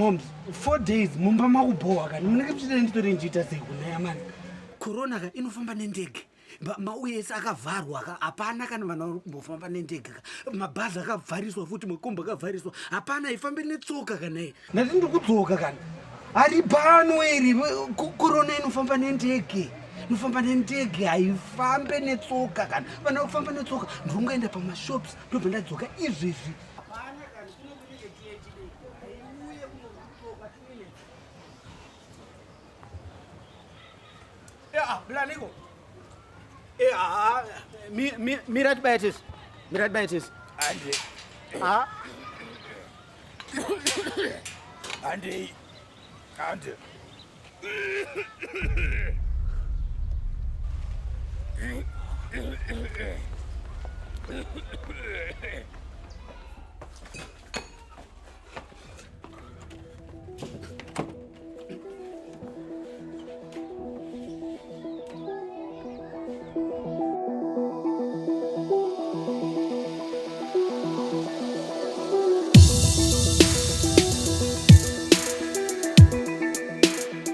moms, 4 days, mumba makuboa kani. Munenge pchita nditori njita sekuna yamani. Corona ka inofamba nendege. Mauye akavharwa ka apana kana vanhu kumbofamba nendege. Mabhazi akavhariswa futi makomba akavhariswa. Apana ifambe netsoka kana. Ndati ndikudzoka kana. Ari pano eri Corona inofamba nendege. Nofamba nendege haifambe netsoka kana. Vanhu kufamba netsoka ndingaenda pamashops ndobva ndadzoka izvi. Blaniko. Mirat Baitis. Andy. Andy.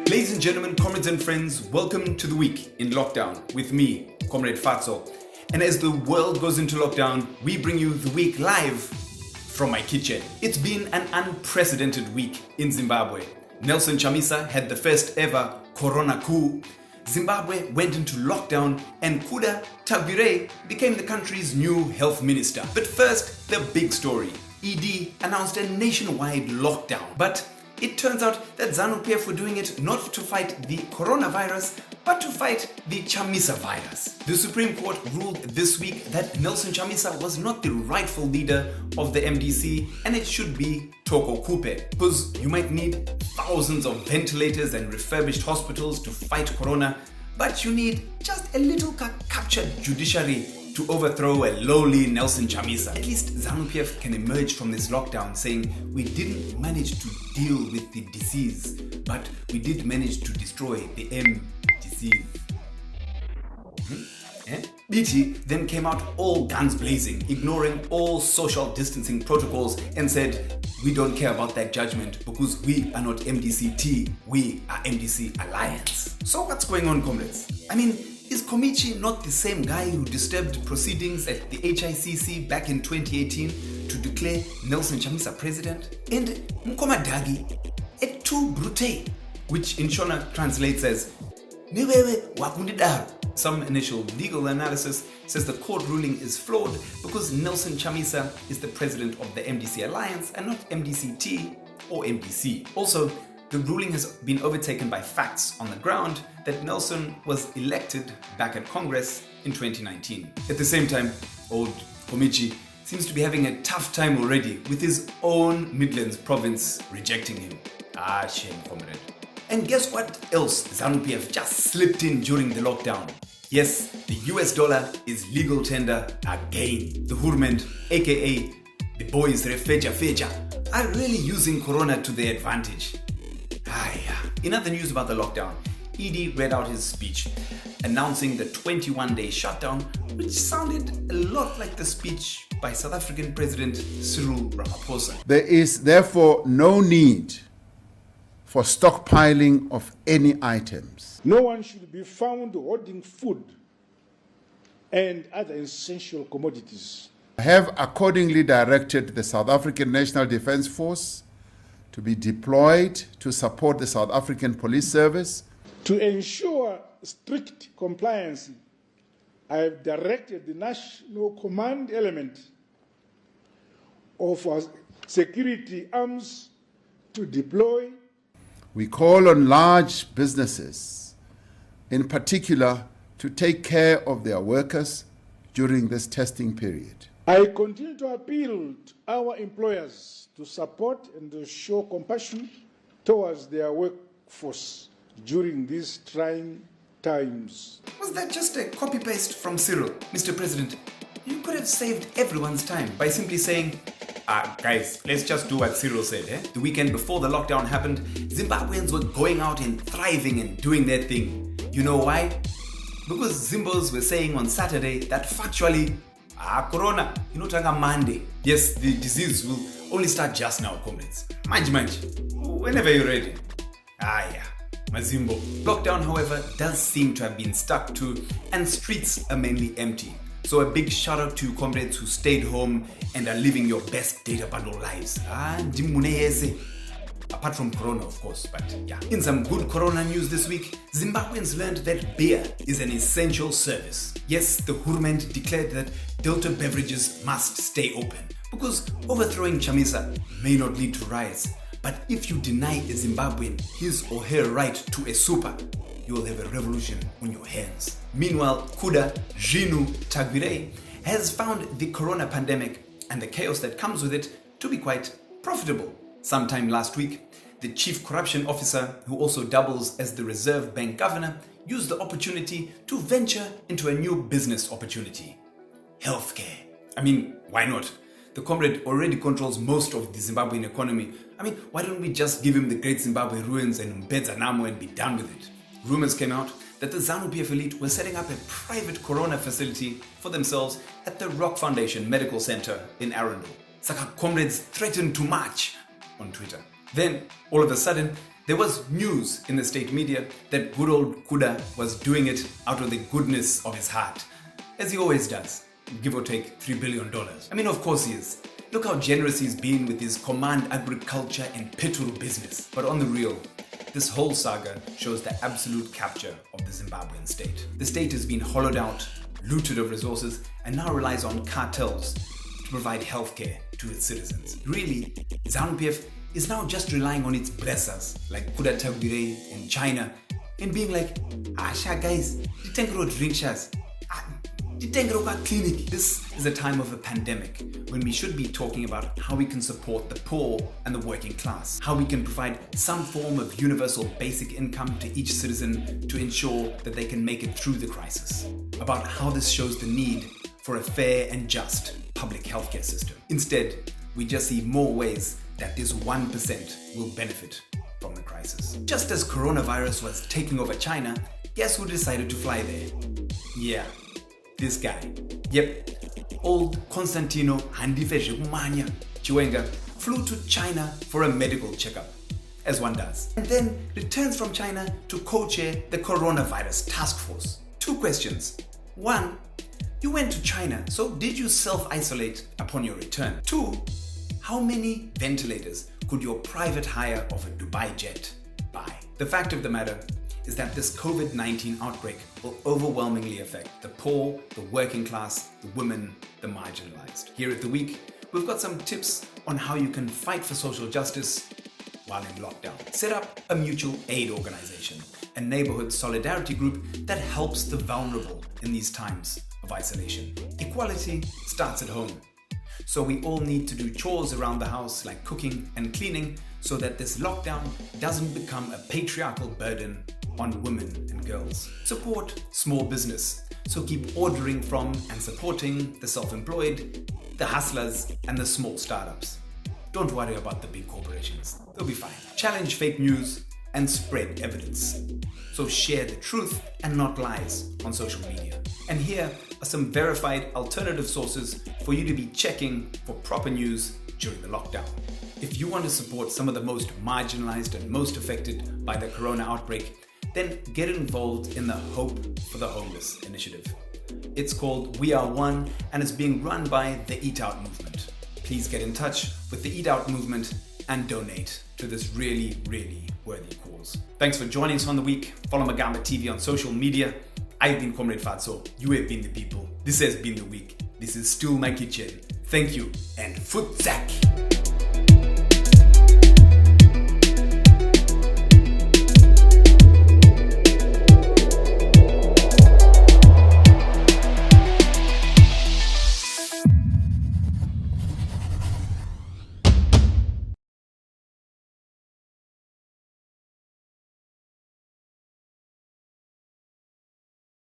Ladies and gentlemen, comrades and friends, welcome to the week in lockdown with me, Comrade Fatso. And as the world goes into lockdown, we bring you the week live from my kitchen. It's been an unprecedented week in Zimbabwe. Nelson Chamisa had the first ever Corona Coup. Zimbabwe went into lockdown and Kuda Tagwirei became the country's new health minister. But first, the big story. ED announced a nationwide lockdown. But it turns out that ZANU-PF were doing it not to fight the coronavirus, but to fight the Chamisa virus. The Supreme Court ruled this week that Nelson Chamisa was not the rightful leader of the MDC and it should be Toko Kupe. Because you might need thousands of ventilators and refurbished hospitals to fight corona, but you need just a little captured judiciary to overthrow a lowly Nelson Chamisa. At least ZANU-PF can emerge from this lockdown saying we didn't manage to deal with the disease, but we did manage to destroy the MDC. BT then came out all guns blazing, ignoring all social distancing protocols and said, we don't care about that judgment because we are not MDC-T, we are MDC Alliance. So what's going on, comrades? I mean, is Komichi not the same guy who disturbed proceedings at the HICC back in 2018 to declare Nelson Chamisa president? And Mkomadagi, Ep2 Brute, which in Shona translates as Niwewe Wakundidaro. Some initial legal analysis says the court ruling is flawed because Nelson Chamisa is the president of the MDC Alliance and not MDC-T or MDC. Also, the ruling has been overtaken by facts on the ground that Nelson was elected back at Congress in 2019. At the same time, old Komichi seems to be having a tough time already with his own Midlands province rejecting him. Shame, comrade. And guess what else ZANU-PF just slipped in during the lockdown? Yes, the US dollar is legal tender again. The Hurment, aka the boys Refeja, are really using Corona to their advantage. In other news about the lockdown, ED read out his speech announcing the 21-day shutdown, which sounded a lot like the speech by South African President Cyril Ramaphosa. There is therefore no need for stockpiling of any items. No one should be found hoarding food and other essential commodities. I have accordingly directed the South African National Defence Force to be deployed to support the South African Police Service. To ensure strict compliance, I have directed the National Command element of our security arms to deploy. We call on large businesses, in particular, to take care of their workers during this testing period. I continue to appeal to our employers to support and to show compassion towards their workforce during these trying times. Was that just a copy-paste from Cyril? Mr. President, you could have saved everyone's time by simply saying, guys, let's just do what Cyril said. The weekend before the lockdown happened, Zimbabweans were going out and thriving and doing their thing. You know why? Because Zimbos were saying on Saturday that factually, Corona, Monday. Yes, the disease will only start just now, comrades. Manj. whenever you're ready. Yeah. Mazimbo. Lockdown, however, does seem to have been stuck to, and streets are mainly empty. So a big shout out to comrades who stayed home and are living your best data bundle lives. Ndokuneyese. Apart from Corona, of course, but yeah. In some good Corona news this week, Zimbabweans learned that beer is an essential service. Yes, the Hurment declared that Delta beverages must stay open because overthrowing Chamisa may not lead to riots. But if you deny a Zimbabwean his or her right to a super, you will have a revolution on your hands. Meanwhile, Kuda Tagwirei has found the corona pandemic and the chaos that comes with it to be quite profitable. Sometime last week, the chief corruption officer, who also doubles as the Reserve Bank governor, used the opportunity to venture into a new business opportunity: healthcare. I mean, why not? The comrade already controls most of the Zimbabwean economy. I mean, why don't we just give him the Great Zimbabwe Ruins and Mbedzanamo and be done with it? Rumors came out that the ZANU-PF elite were setting up a private corona facility for themselves at the Rock Foundation Medical Center in Arundel. Saka comrades threatened to march on Twitter. Then, all of a sudden, there was news in the state media that good old Kuda was doing it out of the goodness of his heart, as he always does. Give or take $3 billion. I mean, of course he is. Look how generous he's been with his command agriculture and petrol business. But on the real, this whole saga shows the absolute capture of the Zimbabwean state. The state has been hollowed out, looted of resources, and now relies on cartels to provide healthcare to its citizens. Really, ZANU-PF is now just relying on its blessers like Kuda Tagwirei in China and being like, sha guys, drink shas. Clinic. This is a time of a pandemic when we should be talking about how we can support the poor and the working class, how we can provide some form of universal basic income to each citizen to ensure that they can make it through the crisis, about how this shows the need for a fair and just public healthcare system. Instead, we just see more ways that this 1% will benefit from the crisis. Just as coronavirus was taking over China, guess who decided to fly there? Yeah. This guy. Yep, old Constantino Ndokuneyese Chiwenga flew to China for a medical checkup, as one does, and then returns from China to co-chair the coronavirus task force. 2 questions. 1, you went to China, so did you self-isolate upon your return? 2, how many ventilators could your private hire of a Dubai jet buy? The fact of the matter is that this COVID-19 outbreak will overwhelmingly affect the poor, the working class, the women, the marginalized. Here at The Week, we've got some tips on how you can fight for social justice while in lockdown. Set up a mutual aid organization, a neighborhood solidarity group that helps the vulnerable in these times of isolation. Equality starts at home. So we all need to do chores around the house like cooking and cleaning so that this lockdown doesn't become a patriarchal burden on women and girls. Support small business. So keep ordering from and supporting the self-employed, the hustlers, and the small startups. Don't worry about the big corporations. They'll be fine. Challenge fake news and spread evidence. So share the truth and not lies on social media. And here are some verified alternative sources for you to be checking for proper news during the lockdown. If you want to support some of the most marginalized and most affected by the corona outbreak, then get involved in the Hope for the Homeless initiative. It's called We Are One and is being run by the Eat Out movement. Please get in touch with the Eat Out movement and donate to this really, really worthy cause. Thanks for joining us on The Week. Follow Magamba TV on social media. I've been Comrade Fatso. You have been the people. This has been The Week. This is still my kitchen. Thank you and futzak.